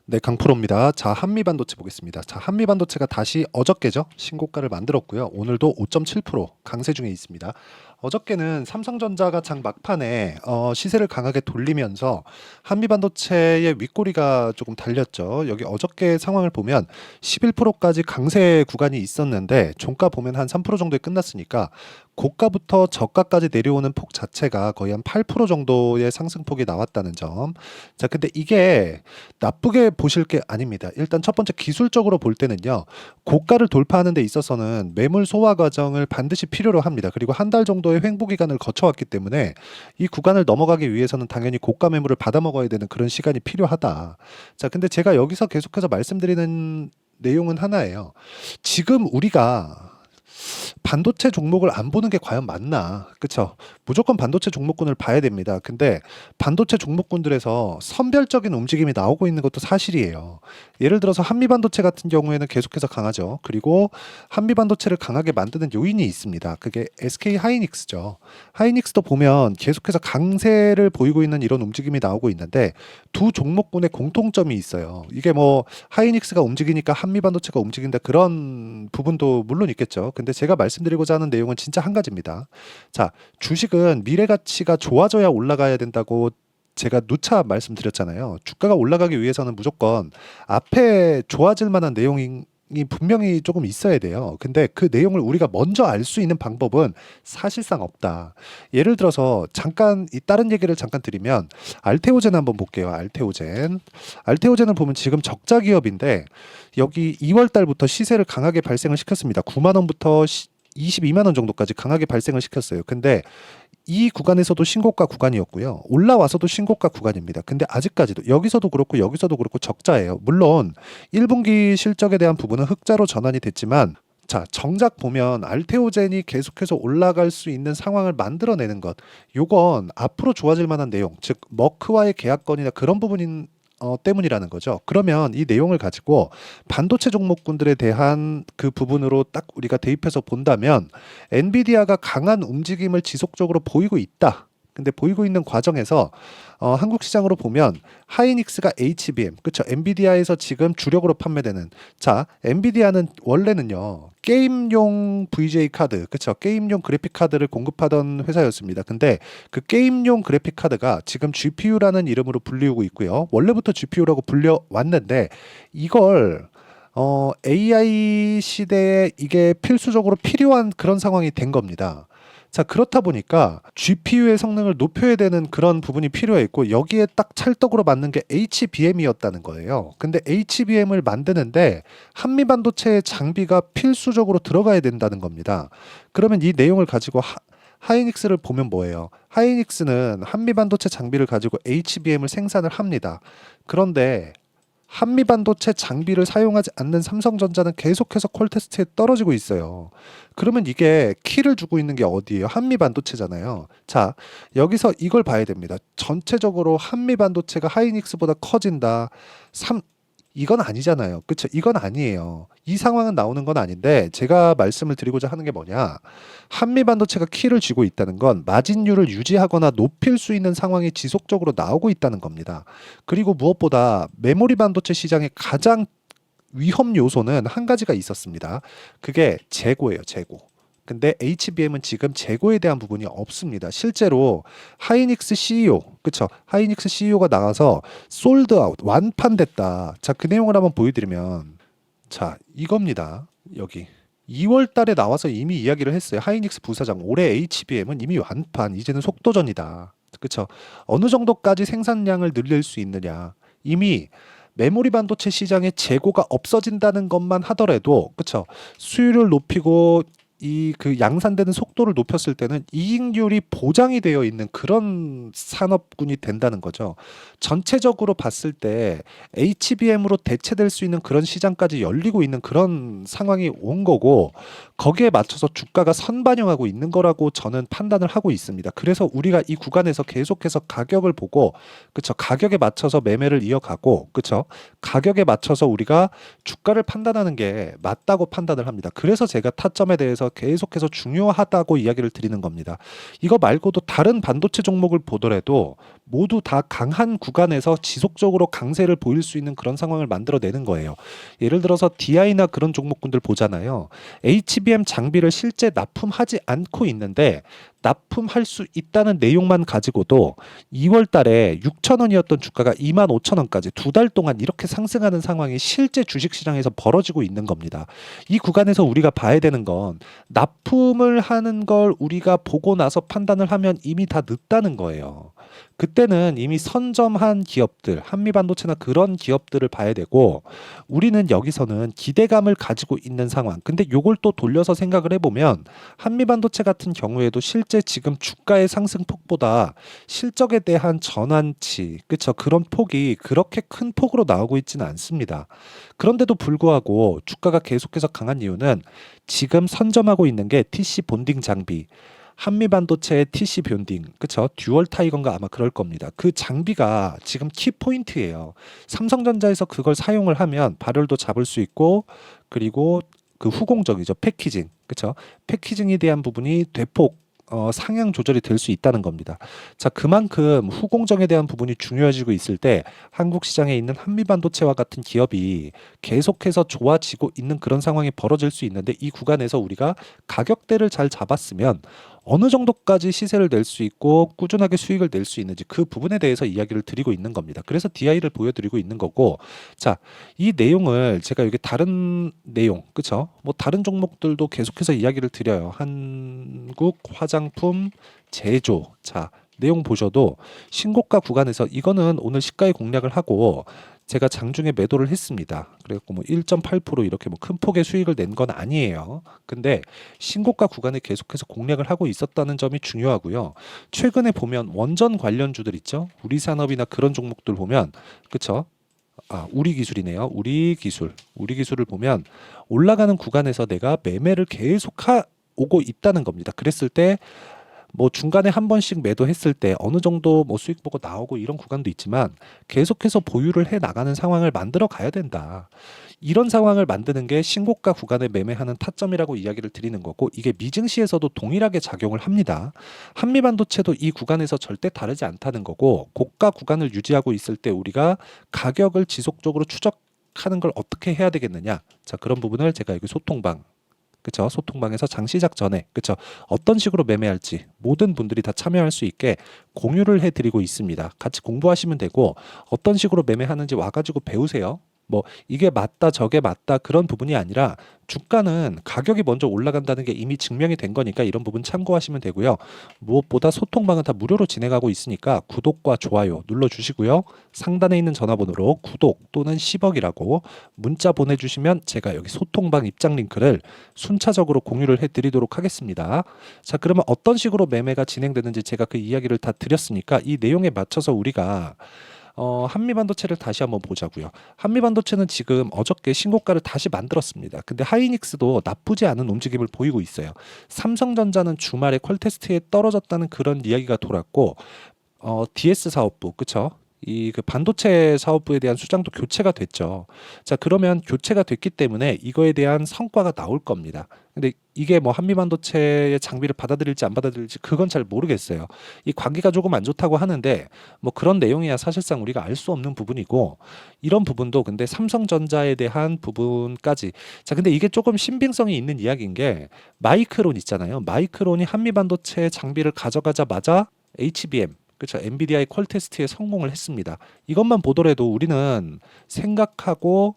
네, 강프로입니다. 자, 한미반도체 보겠습니다. 자, 한미반도체가 다시 어저께죠. 신고가를 만들었고요. 오늘도 5.7% 강세 중에 있습니다. 어저께는 삼성전자가 장 막판에 시세를 강하게 돌리면서 한미반도체의 윗꼬리가 조금 달렸죠. 여기 어저께 상황을 보면 11%까지 강세 구간이 있었는데 종가 보면 한 3% 정도에 끝났으니까 고가부터 저가까지 내려오는 폭 자체가 거의 한 8% 정도의 상승폭이 나왔다는 점. 자, 근데 이게 나쁘게 보실 게 아닙니다. 일단 첫 번째 기술적으로 볼 때는요. 고가를 돌파하는 데 있어서는 매물 소화 과정을 반드시 필요로 합니다. 그리고 한 달 정도의 횡보 기간을 거쳐왔기 때문에 이 구간을 넘어가기 위해서는 당연히 고가 매물을 받아 먹어야 되는 그런 시간이 필요하다. 자, 근데 제가 여기서 계속해서 말씀드리는 내용은 하나예요. 지금 우리가 반도체 종목을 안 보는 게 과연 맞나? 그쵸? 무조건 반도체 종목군을 봐야 됩니다. 근데 반도체 종목군들에서 선별적인 움직임이 나오고 있는 것도 사실이에요. 예를 들어서 한미반도체 같은 경우에는 계속해서 강하죠. 그리고 한미반도체를 강하게 만드는 요인이 있습니다. 그게 SK 하이닉스죠. 하이닉스도 보면 계속해서 강세를 보이고 있는 이런 움직임이 나오고 있는데 두 종목군의 공통점이 있어요. 이게 뭐 하이닉스가 움직이니까 한미반도체가 움직인다 그런 부분도 물론 있겠죠. 근데 제가 말씀드리고자 하는 내용은 진짜 한 가지입니다. 자, 주식은 미래 가치가 좋아져야 올라가야 된다고 제가 누차 말씀드렸잖아요. 주가가 올라가기 위해서는 무조건 앞에 좋아질 만한 내용이 분명히 조금 있어야 돼요. 근데 그 내용을 우리가 먼저 알 수 있는 방법은 사실상 없다. 예를 들어서 잠깐 이 다른 얘기를 잠깐 드리면 알테오젠 한번 볼게요. 알테오젠. 알테오젠을 보면 지금 적자 기업인데 여기 2월 달부터 시세를 강하게 발생을 시켰습니다. 9만 원부터 22만 원 정도까지 강하게 발생을 시켰어요. 근데 이 구간에서도 신고가 구간이었고요. 올라와서도 신고가 구간입니다. 근데 아직까지도 여기서도 그렇고 여기서도 그렇고 적자예요. 물론 1분기 실적에 대한 부분은 흑자로 전환이 됐지만 자, 정작 보면 알테오젠이 계속해서 올라갈 수 있는 상황을 만들어내는 것. 요건 앞으로 좋아질 만한 내용, 즉 머크와의 계약건이나 그런 부분인 때문이라는 거죠. 그러면 이 내용을 가지고 반도체 종목군들에 대한 그 부분으로 딱 우리가 대입해서 본다면 엔비디아가 강한 움직임을 지속적으로 보이고 있다. 근데 보이고 있는 과정에서 한국 시장으로 보면 하이닉스가 HBM, 그렇죠? 엔비디아에서 지금 주력으로 판매되는 자, 엔비디아는 원래는요 게임용 VGA 카드, 그렇죠? 게임용 그래픽 카드를 공급하던 회사였습니다. 근데 그 게임용 그래픽 카드가 지금 GPU라는 이름으로 불리우고 있고요. 원래부터 GPU라고 불려왔는데 이걸 AI 시대에 이게 필수적으로 필요한 그런 상황이 된 겁니다. 자, 그렇다 보니까 GPU의 성능을 높여야 되는 그런 부분이 필요했고 여기에 딱 찰떡으로 맞는 게 HBM이었다는 거예요. 근데 HBM을 만드는데 한미반도체의 장비가 필수적으로 들어가야 된다는 겁니다. 그러면 이 내용을 가지고 하이닉스를 보면 뭐예요? 하이닉스는 한미반도체 장비를 가지고 HBM을 생산을 합니다. 그런데 한미반도체 장비를 사용하지 않는 삼성전자는 계속해서 퀄테스트에 떨어지고 있어요. 그러면 이게 키를 주고 있는 게 어디예요? 한미반도체잖아요. 자, 여기서 이걸 봐야 됩니다. 전체적으로 한미반도체가 하이닉스보다 커진다. 이건 아니잖아요. 그쵸? 이건 아니에요. 이 상황은 나오는 건 아닌데 제가 말씀을 드리고자 하는 게 뭐냐. 한미 반도체가 키를 쥐고 있다는 건 마진율을 유지하거나 높일 수 있는 상황이 지속적으로 나오고 있다는 겁니다. 그리고 무엇보다 메모리 반도체 시장의 가장 위험 요소는 한 가지가 있었습니다. 그게 재고예요, 재고. 근데 HBM은 지금 재고에 대한 부분이 없습니다. 실제로 하이닉스 CEO, 그쵸? 하이닉스 CEO가 나가서 솔드아웃, 완판됐다. 자, 그 내용을 한번 보여드리면, 자, 이겁니다. 여기. 2월 달에 나와서 이미 이야기를 했어요. 하이닉스 부사장, 올해 HBM은 이미 완판, 이제는 속도전이다. 그쵸? 어느 정도까지 생산량을 늘릴 수 있느냐. 이미 메모리 반도체 시장에 재고가 없어진다는 것만 하더라도, 그쵸? 수율을 높이고 이 그 양산되는 속도를 높였을 때는 이익률이 보장이 되어 있는 그런 산업군이 된다는 거죠. 전체적으로 봤을 때 HBM으로 대체될 수 있는 그런 시장까지 열리고 있는 그런 상황이 온 거고 거기에 맞춰서 주가가 선반영하고 있는 거라고 저는 판단을 하고 있습니다. 그래서 우리가 이 구간에서 계속해서 가격을 보고 그쵸 가격에 맞춰서 매매를 이어가고 그쵸 가격에 맞춰서 우리가 주가를 판단하는 게 맞다고 판단을 합니다. 그래서 제가 타점에 대해서 계속해서 중요하다고 이야기를 드리는 겁니다. 이거 말고도 다른 반도체 종목을 보더라도 모두 다 강한 구간에서 지속적으로 강세를 보일 수 있는 그런 상황을 만들어내는 거예요. 예를 들어서 DI나 그런 종목군들 보잖아요. HBM 장비를 실제 납품하지 않고 있는데 납품할 수 있다는 내용만 가지고도 2월 달에 6,000원이었던 주가가 25,000원까지 2달 동안 이렇게 상승하는 상황이 실제 주식시장에서 벌어지고 있는 겁니다. 이 구간에서 우리가 봐야 되는 건 납품을 하는 걸 우리가 보고 나서 판단을 하면 이미 다 늦다는 거예요. 그때는 이미 선점한 기업들, 한미반도체나 그런 기업들을 봐야 되고 우리는 여기서는 기대감을 가지고 있는 상황. 근데 요걸 또 돌려서 생각을 해보면 한미반도체 같은 경우에도 실제 지금 주가의 상승폭보다 실적에 대한 전환치, 그쵸? 그런 폭이 그렇게 큰 폭으로 나오고 있지는 않습니다. 그런데도 불구하고 주가가 계속해서 강한 이유는 지금 선점하고 있는 게 TC 본딩 장비. 한미반도체의 TC 본딩, 그쵸? 듀얼 타이건가 아마 그럴 겁니다. 그 장비가 지금 키 포인트예요. 삼성전자에서 그걸 사용을 하면 발열도 잡을 수 있고, 그리고 그 후공정이죠. 패키징, 그쵸? 패키징에 대한 부분이 대폭 상향 조절이 될 수 있다는 겁니다. 자, 그만큼 후공정에 대한 부분이 중요해지고 있을 때 한국 시장에 있는 한미반도체와 같은 기업이 계속해서 좋아지고 있는 그런 상황이 벌어질 수 있는데 이 구간에서 우리가 가격대를 잘 잡았으면 어느 정도까지 시세를 낼 수 있고 꾸준하게 수익을 낼 수 있는지 그 부분에 대해서 이야기를 드리고 있는 겁니다. 그래서 DI를 보여드리고 있는 거고, 자, 이 내용을 제가 여기 다른 내용, 그쵸? 뭐 다른 종목들도 계속해서 이야기를 드려요. 한국 화장품 제조, 자, 내용 보셔도 신고가 구간에서 이거는 오늘 시가의 공략을 하고 제가 장중에 매도를 했습니다. 그래갖고 뭐 1.8% 이렇게 뭐 큰 폭의 수익을 낸 건 아니에요. 근데 신고가 구간에 계속해서 공략을 하고 있었다는 점이 중요하고요. 최근에 보면 원전 관련주들 있죠. 우리산업이나 그런 종목들 보면 그쵸? 아, 우리기술이네요. 우리기술을 보면 올라가는 구간에서 내가 매매를 오고 있다는 겁니다. 그랬을 때 뭐 중간에 한 번씩 매도했을 때 어느 정도 뭐 수익 보고 나오고 이런 구간도 있지만 계속해서 보유를 해 나가는 상황을 만들어 가야 된다. 이런 상황을 만드는 게 신고가 구간에 매매하는 타점이라고 이야기를 드리는 거고 이게 미증시에서도 동일하게 작용을 합니다. 한미반도체도 이 구간에서 절대 다르지 않다는 거고 고가 구간을 유지하고 있을 때 우리가 가격을 지속적으로 추적하는 걸 어떻게 해야 되겠느냐. 자, 그런 부분을 제가 여기 소통방 그쵸? 소통방에서 장 시작 전에 그쵸? 어떤 식으로 매매할지 모든 분들이 다 참여할 수 있게 공유를 해드리고 있습니다. 같이 공부하시면 되고 어떤 식으로 매매하는지 와가지고 배우세요. 뭐 이게 맞다 저게 맞다 그런 부분이 아니라 주가는 가격이 먼저 올라간다는 게 이미 증명이 된 거니까 이런 부분 참고하시면 되고요. 무엇보다 소통방은 다 무료로 진행하고 있으니까 구독과 좋아요 눌러주시고요. 상단에 있는 전화번호로 구독 또는 10억이라고 문자 보내주시면 제가 여기 소통방 입장 링크를 순차적으로 공유를 해드리도록 하겠습니다. 자, 그러면 어떤 식으로 매매가 진행되는지 제가 그 이야기를 다 드렸으니까 이 내용에 맞춰서 우리가 한미반도체를 다시 한번 보자고요. 한미반도체는 지금 어저께 신고가를 다시 만들었습니다. 근데 하이닉스도 나쁘지 않은 움직임을 보이고 있어요. 삼성전자는 주말에 퀄테스트에 떨어졌다는 그런 이야기가 돌았고 DS 사업부, 그쵸? 이 그 반도체 사업부에 대한 수장도 교체가 됐죠. 자, 그러면 교체가 됐기 때문에 이거에 대한 성과가 나올 겁니다. 근데 이게 뭐 한미반도체의 장비를 받아들일지 안 받아들일지 그건 잘 모르겠어요. 이 관계가 조금 안 좋다고 하는데 뭐 그런 내용이야 사실상 우리가 알 수 없는 부분이고 이런 부분도 근데 삼성전자에 대한 부분까지 자, 근데 이게 조금 신빙성이 있는 이야기인 게 마이크론 있잖아요. 마이크론이 한미반도체 장비를 가져가자마자 HBM 그렇죠. 엔비디아의 퀄 테스트에 성공을 했습니다. 이것만 보더라도 우리는 생각하고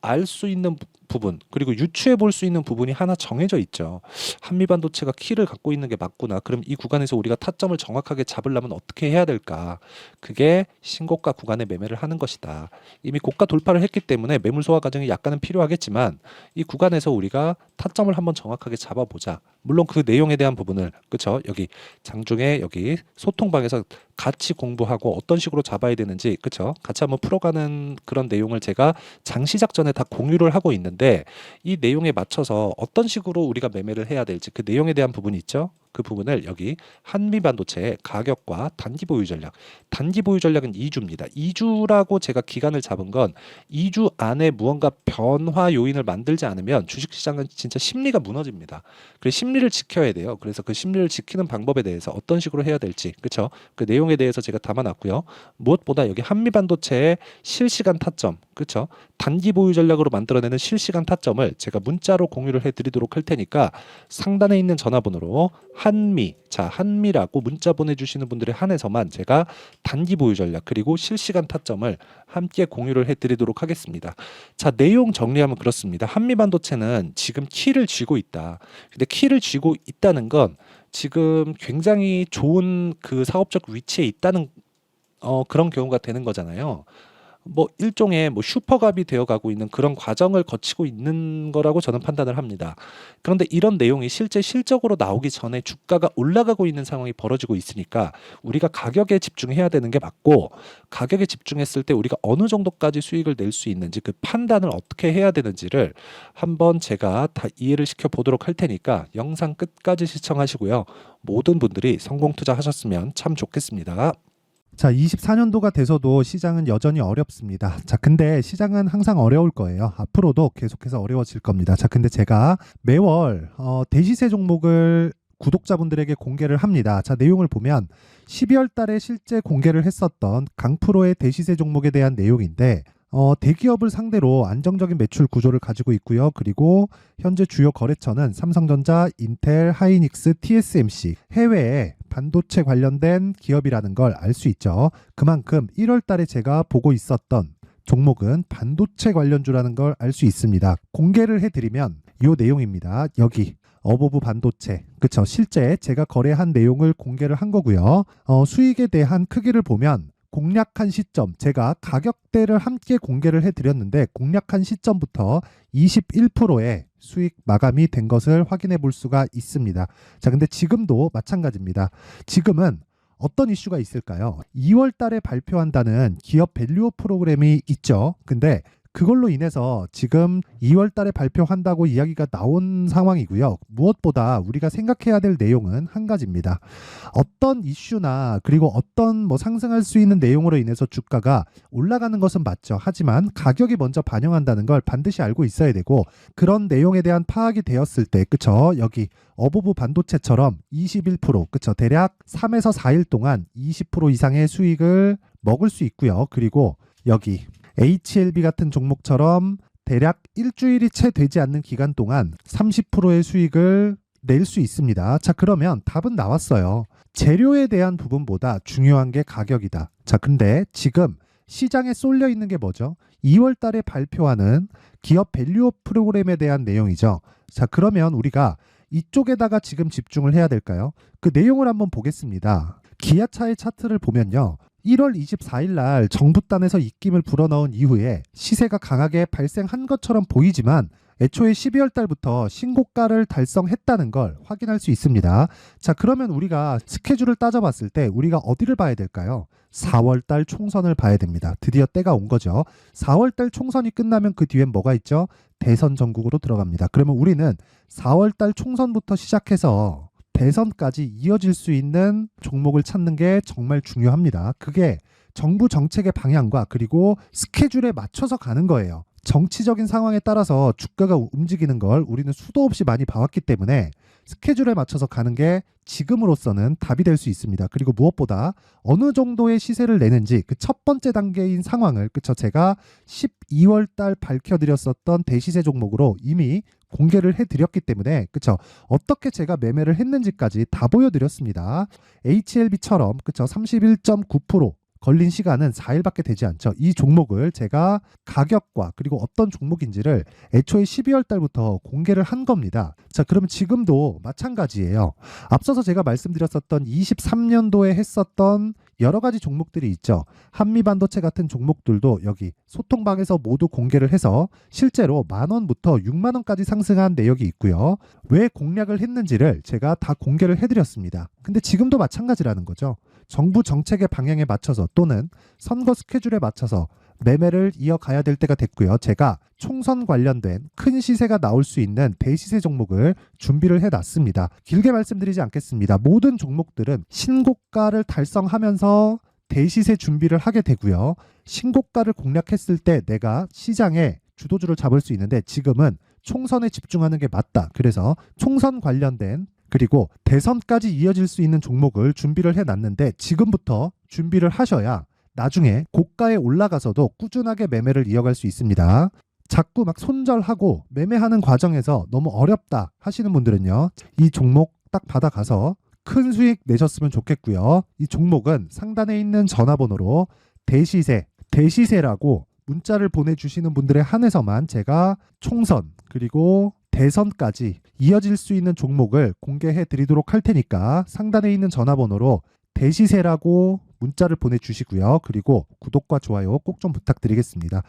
알 수 있는 부분 그리고 유추해 볼 수 있는 부분이 하나 정해져 있죠. 한미반도체가 키를 갖고 있는 게 맞구나. 그럼 이 구간에서 우리가 타점을 정확하게 잡으려면 어떻게 해야 될까? 그게 신고가 구간에 매매를 하는 것이다. 이미 고가 돌파를 했기 때문에 매물 소화 과정이 약간은 필요하겠지만 이 구간에서 우리가 타점을 한번 정확하게 잡아보자. 물론 그 내용에 대한 부분을 그쵸? 여기 장중에 여기 소통방에서 같이 공부하고 어떤 식으로 잡아야 되는지 그쵸? 같이 한번 풀어가는 그런 내용을 제가 장 시작 전에 다 공유를 하고 있는데 이 내용에 맞춰서 어떤 식으로 우리가 매매를 해야 될지 그 내용에 대한 부분이 있죠. 그 부분을 여기 한미반도체의 가격과 단기 보유 전략. 단기 보유 전략은 2주입니다. 2주라고 제가 기간을 잡은 건 2주 안에 무언가 변화 요인을 만들지 않으면 주식시장은 진짜 심리가 무너집니다. 그래서 심리를 지켜야 돼요. 그래서 그 심리를 지키는 방법에 대해서 어떤 식으로 해야 될지, 그렇죠? 그 내용에 대해서 제가 담아놨고요. 무엇보다 여기 한미반도체의 실시간 타점, 그렇죠? 단기 보유 전략으로 만들어내는 실시간 타점을 제가 문자로 공유를 해드리도록 할 테니까 상단에 있는 전화번호로 한미라고 문자 보내주시는 분들에 한해서만 제가 단기 보유 전략 그리고 실시간 타점을 함께 공유를 해드리도록 하겠습니다. 자, 내용 정리하면 그렇습니다. 한미반도체는 지금 키를 쥐고 있다. 근데 키를 쥐고 있다는 건 지금 굉장히 좋은 그 사업적 위치에 있다는 그런 경우가 되는 거잖아요. 뭐 일종의 뭐 슈퍼갑이 되어가고 있는 그런 과정을 거치고 있는 거라고 저는 판단을 합니다. 그런데 이런 내용이 실제 실적으로 나오기 전에 주가가 올라가고 있는 상황이 벌어지고 있으니까 우리가 가격에 집중해야 되는 게 맞고, 가격에 집중했을 때 우리가 어느 정도까지 수익을 낼 수 있는지 그 판단을 어떻게 해야 되는지를 한번 제가 다 이해를 시켜 보도록 할 테니까 영상 끝까지 시청하시고요. 모든 분들이 성공 투자하셨으면 참 좋겠습니다. 자, 24년도가 돼서도 시장은 여전히 어렵습니다. 자, 근데 시장은 항상 어려울 거예요. 앞으로도 계속해서 어려워질 겁니다. 자, 근데 제가 매월 대시세 종목을 구독자분들에게 공개를 합니다. 자, 내용을 보면 12월 달에 실제 공개를 했었던 강프로의 대시세 종목에 대한 내용인데, 대기업을 상대로 안정적인 매출 구조를 가지고 있고요. 그리고 현재 주요 거래처는 삼성전자, 인텔, 하이닉스, TSMC, 해외에 반도체 관련된 기업이라는 걸 알 수 있죠. 그만큼 1월 달에 제가 보고 있었던 종목은 반도체 관련주라는 걸 알 수 있습니다. 공개를 해드리면 이 내용입니다. 여기 어보브 반도체, 그쵸? 실제 제가 거래한 내용을 공개를 한 거고요. 수익에 대한 크기를 보면 공략한 시점, 제가 가격대를 함께 공개를 해드렸는데 공략한 시점부터 21%의 수익 마감이 된 것을 확인해 볼 수가 있습니다. 자, 근데 지금도 마찬가지입니다. 지금은 어떤 이슈가 있을까요? 2월 달에 발표한다는 기업 밸류업 프로그램이 있죠. 근데 그걸로 인해서 지금 2월 달에 발표한다고 이야기가 나온 상황이고요. 무엇보다 우리가 생각해야 될 내용은 한 가지입니다. 어떤 이슈나 그리고 어떤 뭐 상승할 수 있는 내용으로 인해서 주가가 올라가는 것은 맞죠. 하지만 가격이 먼저 반영한다는 걸 반드시 알고 있어야 되고, 그런 내용에 대한 파악이 되었을 때, 그쵸? 여기 어보브 반도체처럼 21%, 그쵸? 대략 3에서 4일 동안 20% 이상의 수익을 먹을 수 있고요. 그리고 여기 HLB 같은 종목처럼 대략 일주일이 채 되지 않는 기간 동안 30%의 수익을 낼 수 있습니다. 자, 그러면 답은 나왔어요. 재료에 대한 부분보다 중요한 게 가격이다. 자, 근데 지금 시장에 쏠려 있는 게 뭐죠? 2월 달에 발표하는 기업 밸류업 프로그램에 대한 내용이죠. 자, 그러면 우리가 이쪽에다가 지금 집중을 해야 될까요? 그 내용을 한번 보겠습니다. 기아차의 차트를 보면요. 1월 24일 날 정부단에서 입김을 불어넣은 이후에 시세가 강하게 발생한 것처럼 보이지만 애초에 12월 달부터 신고가를 달성했다는 걸 확인할 수 있습니다. 자, 그러면 우리가 스케줄을 따져봤을 때 우리가 어디를 봐야 될까요? 4월 달 총선을 봐야 됩니다. 드디어 때가 온 거죠. 4월 달 총선이 끝나면 그 뒤엔 뭐가 있죠? 대선 전국으로 들어갑니다. 그러면 우리는 4월 달 총선부터 시작해서 대선까지 이어질 수 있는 종목을 찾는 게 정말 중요합니다. 그게 정부 정책의 방향과 그리고 스케줄에 맞춰서 가는 거예요. 정치적인 상황에 따라서 주가가 움직이는 걸 우리는 수도 없이 많이 봐왔기 때문에 스케줄에 맞춰서 가는 게 지금으로서는 답이 될 수 있습니다. 그리고 무엇보다 어느 정도의 시세를 내는지 그 첫 번째 단계인 상황을, 그쵸? 제가 12월 달 밝혀드렸었던 대시세 종목으로 이미 공개를 해드렸기 때문에, 그쵸? 어떻게 제가 매매를 했는지까지 다 보여드렸습니다. HLB처럼, 그쵸? 31.9% 걸린 시간은 4일밖에 되지 않죠. 이 종목을 제가 가격과 그리고 어떤 종목인지를 애초에 12월 달부터 공개를 한 겁니다. 자, 그러면 지금도 마찬가지예요. 앞서서 제가 말씀드렸었던 23년도에 했었던 여러 가지 종목들이 있죠. 한미반도체 같은 종목들도 여기 소통방에서 모두 공개를 해서 실제로 10,000원부터 60,000원까지 상승한 내역이 있고요. 왜 공략을 했는지를 제가 다 공개를 해드렸습니다. 근데 지금도 마찬가지라는 거죠. 정부 정책의 방향에 맞춰서 또는 선거 스케줄에 맞춰서 매매를 이어가야 될 때가 됐고요. 제가 총선 관련된 큰 시세가 나올 수 있는 대시세 종목을 준비를 해놨습니다. 길게 말씀드리지 않겠습니다. 모든 종목들은 신고가를 달성하면서 대시세 준비를 하게 되고요. 신고가를 공략했을 때 내가 시장에 주도주를 잡을 수 있는데 지금은 총선에 집중하는 게 맞다. 그래서 총선 관련된 그리고 대선까지 이어질 수 있는 종목을 준비를 해놨는데 지금부터 준비를 하셔야 나중에 고가에 올라가서도 꾸준하게 매매를 이어갈 수 있습니다. 자꾸 막 손절하고 매매하는 과정에서 너무 어렵다 하시는 분들은요. 이 종목 딱 받아가서 큰 수익 내셨으면 좋겠고요. 이 종목은 상단에 있는 전화번호로 대시세라고 문자를 보내주시는 분들에 한해서만 제가 총선 그리고 대선까지 이어질 수 있는 종목을 공개해 드리도록 할 테니까 상단에 있는 전화번호로 대시세라고 문자를 보내주시고요. 그리고 구독과 좋아요 꼭 좀 부탁드리겠습니다.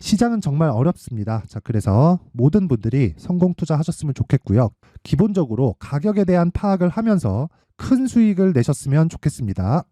시장은 정말 어렵습니다. 자, 그래서 모든 분들이 성공 투자하셨으면 좋겠고요. 기본적으로 가격에 대한 파악을 하면서 큰 수익을 내셨으면 좋겠습니다.